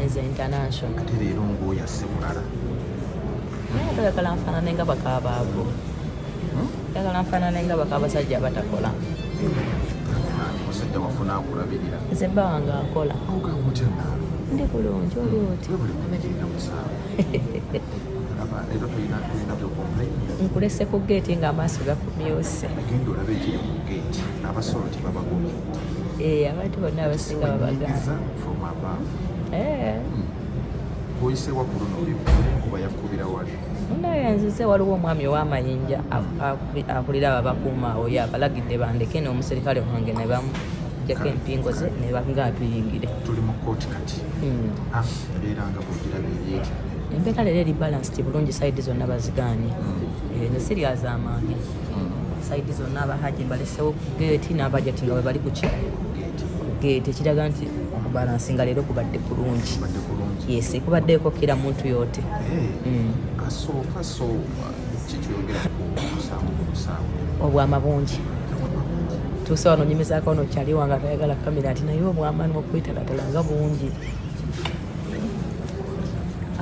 Ebenezer International. Ate leero ng'oyasse mulala. Oyagala nfaanane nga bakaabaabo. Oyagala nfaanane nga bakaabasajja abatakola. Omusajja wafuna akulabirira. Nze bba wange akola. Ogamba otya naawe? Ndi bulungi oli oti. Buli kumugirira musaawe. Leero tulina byokomplaini. Nkulese ku geeti ng'amaaso gafumyose. Genda olabe ekiri mu geeti. Abasolo tebabagumye. Abantu bonna abasinga babagana. From above. Oyise waggulu kuba yakubira wali. Naye nzize waliwo omwami ow'amayinja akulira abakuuma oyo abalagidde bandeke n'omuserikale wange ne bamujjako empingo ze ne bangaatuyingire. Tuli mu kooti kati. Embeera nga bwogiraba eryeti. Embeera leero eri balanced bulungi sayidi zonna bazigaanye. Ezo sirya z'amaanyi. Sayidi zonna abahaji balesewo ku geeti n'abajati nga bwe bali ku geeti ekiraga nti okubalansinga leero kubadde kulungi. Yes, kubaddeeko kira muntu yote. Kasooka kikyogera ku musaawe. Obwama bungi. Tuusa wano nyimizaako ono kyali wange atayagala kamera ati naye obwamaani okuyitalatala nga bungi.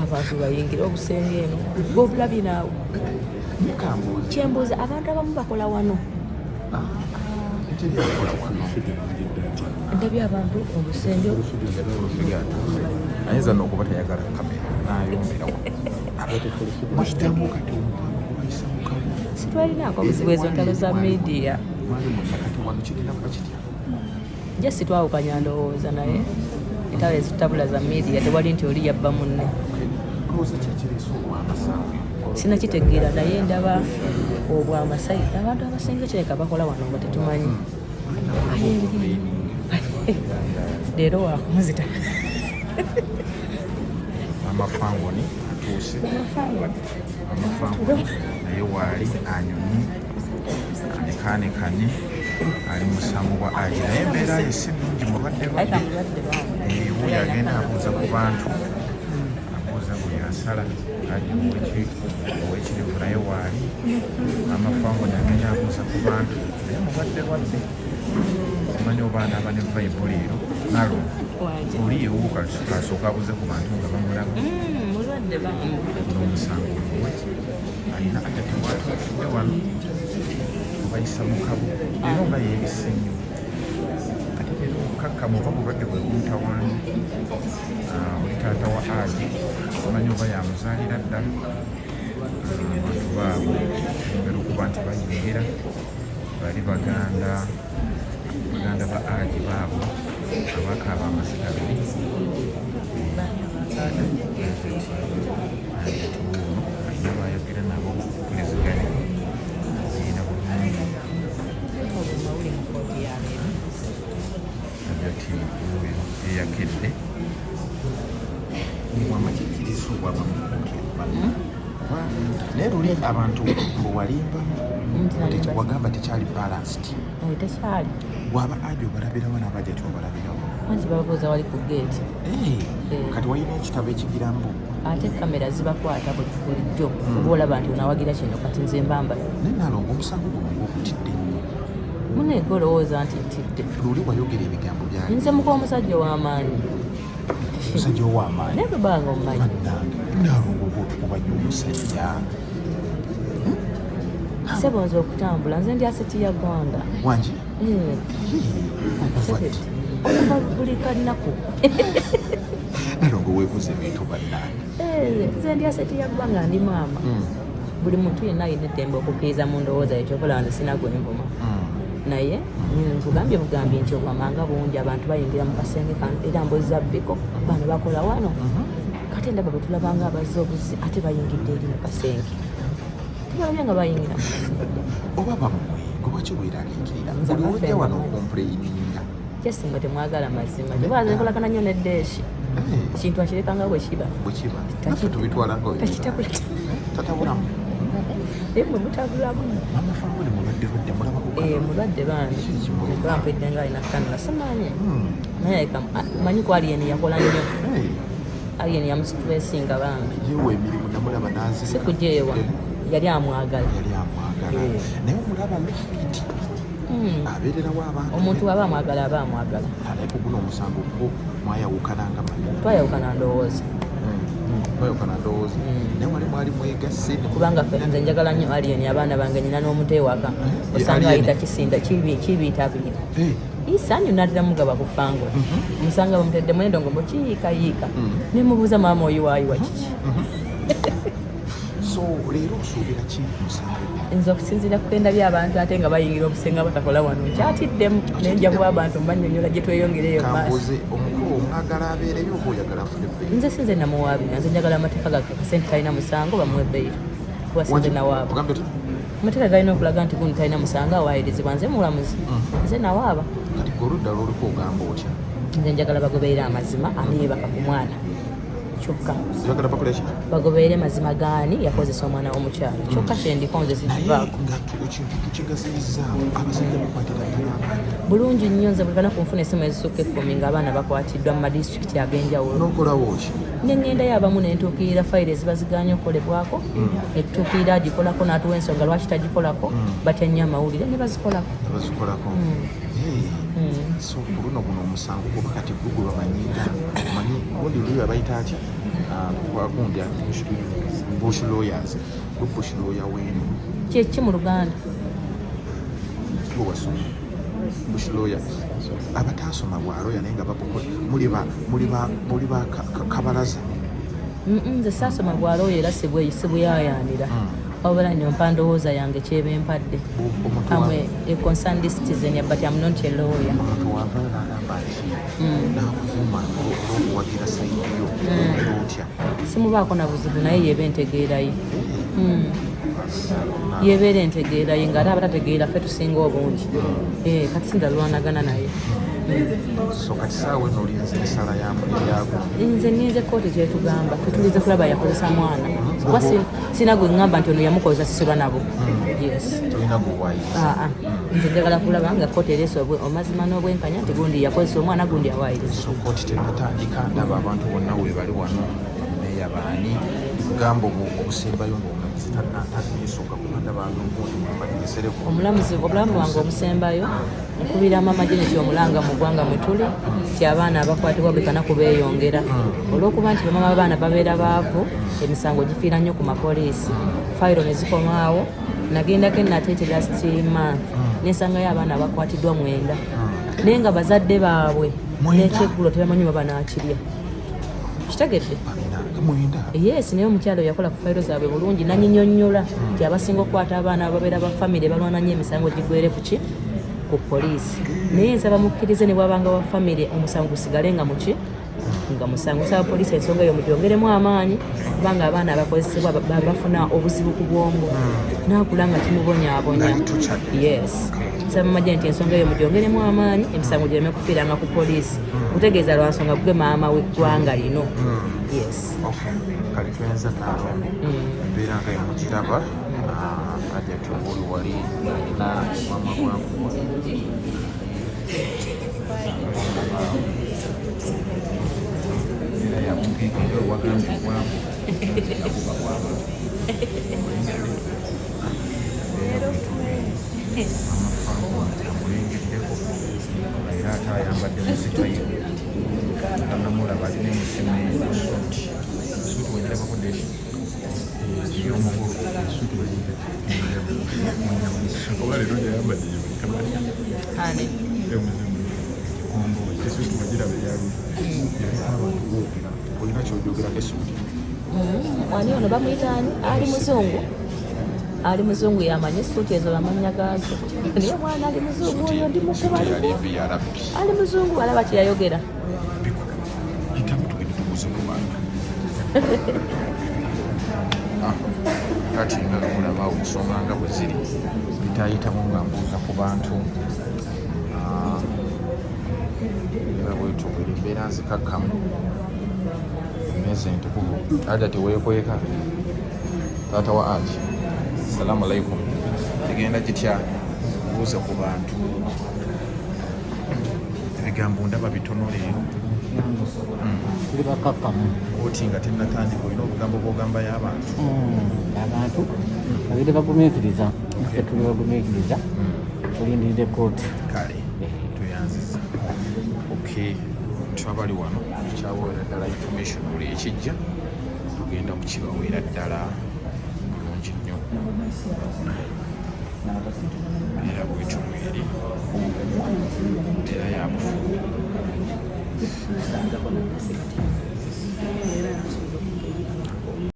Abantu bayingira obusenge eno bw'obulabye naawe. Kyembuuza abantu abamu bakola wano. Ndabye abantu obusenge ayinza n'okuba tayagala kamera n'ayombera sitwalinaako obuzibu ezo ntalo za midiya je sitwawukanya ndowooza naye entalo ezitabula za midiya tewali nti oli yabba munne sinakitegeera naye ndaba obwamasayi abantu abasinga kireka bakola wano nga tetumanyi leero wakumuzita amafangoni atuuse amafangoni naye waali anyonyi kanekane ali musango gwa ali naye embeera ye si nnungi mulwadde wuyo agenda abuuza ku bantu abuuza buli asala ali owekirivu naye waali amafangoni agenda abuuza ku bantu naye mulwadde simanyi obaana abane vaibu leero nalo oli ewuuka kasooka abuze ku bantu nga bamulaba n'omusango luwe alina atete watudde wano obayisa mu kabo era oba yeebise nnyo ate leero okukakkamu oba bulwadde bwe bumutawanyi oli taata wa agi simanyi oba yamuzaalira ddala abantu baabo engeri okuba nti bayingira bali baganda ba agi baabo abakaaba amaziga biri alina bayogera nabo pulezigani ziina bulungi agati oyo eyakedde amakikirizo bwabamukunkiribana naye luli abantu bwewalimbamu wagamba tekyali balanced tekyali bwaba ajo obalabirawo n'abajati obalabirawo anti babuuza wali ku geeti kati walina ekitabo ekigirambu ate kamera zibakwata bulijjo oba olaba nti onawagira kino kati nze mbamba naye nalonga omusango guno ng'okutidde nnyo muneega olowooza nti ntidde luli wayogera ebigambo byali nze muka omusajja ow'amaanyi omusajja ow'amaanyi naye bwebanga omumanyi nalonga oba otukubajja omusajja sebo nze okutambula nze ndi aseti ya gwanda wangi buli kanaku nalonga weebuza ebintu bannange nze ndi aseti ya ggwanga ndi maama buli muntu yenna alina eddembe okukkiriza mu ndowooza ekyokola nze sinagwenvuma naye nkugambye bugambye nti obwamanga bungi abantu bayingira mu kasenge era mbozabbiko bano bakola wano kati endaba bwe tulabanga abazze obuzi ate bayingidde eri mu kasenge tubalabye nga bayingira mu kasenge oba bamwenga oba kiweraliikirira buli wojja wano okompuleyininga kyesimwe temwagala mazima tebaza enkolagana nnyo neddeeshi ekintu akireka nga bwe kiba naffe tubitwalanga takitabulate tatabulamu naye mwe mutabulamu amafangoni mulwadde mulwadde bangi bampedde nga alina kanula simanyi naye manyi ku aliyeni yakola nnyo aliyeni yamusitwesinga bangi yewe emirimu namulaba nazirika sikujeewa yali amwagala naye omulaba lufiti abeererawo abantu omuntu aba amwagala naye ku guno omusango gwo mwayawukana nga manyi twayawukana ndowooza naye wali mwali mwegasse kubanga nze njagala nnyo alien abaana bange nyina n'omuntu ewaka osanga ayita kisinda kibiyita abiri isanyu naddira mugaba ku fango musanga bamutedde mwendongo kiyiikayiika nemubuuza maama oyiwaayiwa kiki so leero osuubira ki musango nza okusinziira kugenda by'abantu ate nga bayingira obusenga batakola wano nkyatiddemu nenja kuba abantu mbanyonyola gye tweyongereyo kambuze omukulu omwagala abeereyo oba oyagala afune bbeeyi nze sinze namuwaabira nze njagala amateeka gakakase nti talina musango bamuwe bbeeyi kuba sinze nawaaba amateeka galina okulaga nti gundi talina musango awaayirizibwa nze mulamuzi nze nawaaba kati goludda lwoliko ogamba otya nze njagala bagoberere amazima ani yebaka ku mwana kyokka oyagala bakoleki bagoberere mazima gaani yakozesa omwana w'omukyala kyokka kyendiko nze sikivaako ekintu tukigazirizaawo abazadde bakwatira abaana bulungi nnyo nze bulikana ku nfuna essimu ezisukka 10 ng'abaana bakwatiddwa mu madisitulikiti ag'enjawulo n'okolawo ki nengendayo abamu nentuukirira fayiro eziba ziganye okukolebwako netutuukirira agikolako n'atuwa ensonga lwaki tagikolako batya nnyo amawulire ne bazikolako so ku luno guno omusango kuba kati gugwe bamanyinda omanyi gundi luyo abayita ati wagundi bush lawyers bush lawyer wenu kyeki mu luganda wasoma bush lawyers abataasoma bwaloya naye nga muli ba kabalaza nze saasoma bwalooyo era sibuyayaanira wabula nyompa ndowooza yange kyeba empadde amwe a concerned citizen but I'm not a lawyer omuntu wavaala alamba nti nakuvuma olwokuwagira sayidiyo otya simubaako na buzibu naye yeba entegeeraye yebeera entegeeraye ng'ate aba tategeera ffe tusinga obungi kati sindalwanagana naye so kati saawe nolinze ensala yago nze nninze kooti kyetugamba fetulize kulaba yakozesa mwana kuba sina gwe ŋŋamba nti ono yamukozesa sisulwa nabo tolina gwewayiza nze njagala kulaba nga kooti ereese omazima n'obwenkanya nti gundi yakozesa omwana gundi awaayiriza so kooti tenatandika ndaba abantu bonna webali wano neyabaani gamba obusembayo ng'omutanatandisooka kubanda bantu mbadigisereku obulamu bwange obusembayo nkubira maama Jeneti omulanga mu ggwanga mwe tuli nti abaana abakwatibwa bekana kubeeyongera olw'okuba nti bamama abaana babeera baavu emisango gifiira nnyo ku mapoliisi fayiro ne zikomaawo nagendako ennateete last month nensangayo abaana abakwatiddwa 9 naye nga bazadde baabwe n'ekyeggulo tebamanyi baba naakirya kitegedde yes naye omukyalo yakola ku fayiro zaabwe bulungi nanyinyonnyola nti abasinga okukwata abaana babeera ba famire balwana nnyo emisango gigwere kuki ku poliisi naye nsaba mukkirize ne bwabanga wa famire omusango gusigale nga muki nga musango nsaba poliisi ensonga eyo mugyongeremu amaanyi kubanga abaana abakozesebwa bafuna obuzibu ku bwongo nakula nga kimubonyaabonya yes nsaba mamaje nti ensonga eyo mugyongeremu amaanyi emisango gireme kufiiranga ku poliisi kutegeeza lwansonga gwe maama w'eggwanga lino yes kali twenza naawe embeera nga yemugiraba ajja tubuli wali na mama gwakuwa era yakugigire wagambye bwabo nabuba bwabo amafango amulengeddeko era ate ayambadde musitayo namulaba alina emusimu esuuti wagirabako desi yomugulu esuuti oba leero gyayambadde ani esuuti wagiraba eyali abantu boogera olina kyojogerako esuuti wani ono bamuyita ani ali muzungu yamanya esuuti ezo bamanya gaazo naye mwana ali muzungu oyo ndi mukuba ali muzungu alaba kyeyayogera kati nga gamulaba okusonga nga bwe ziri bitayitamu nga mbuuza ku bantu nga bwetubwera embeera nzikakkamu emmeeza entukuvu ada teweekweka taata wa aji salaamu alaikum egenda gitya buuza ku bantu ebigambo ndaba bitono leero tuli bakakkamu oti nga tennatandika olina obugambo bwogamba y'abantu abantu babiri bagumiikiriza ffe tuli bagumiikiriza tulindirire kooti. kale tuyanziza okay twabali wano tukyaweera ddala information buli ekijja tugenda kukibaweera ddala bulungi nnyo era bwetyo mweri era yabufu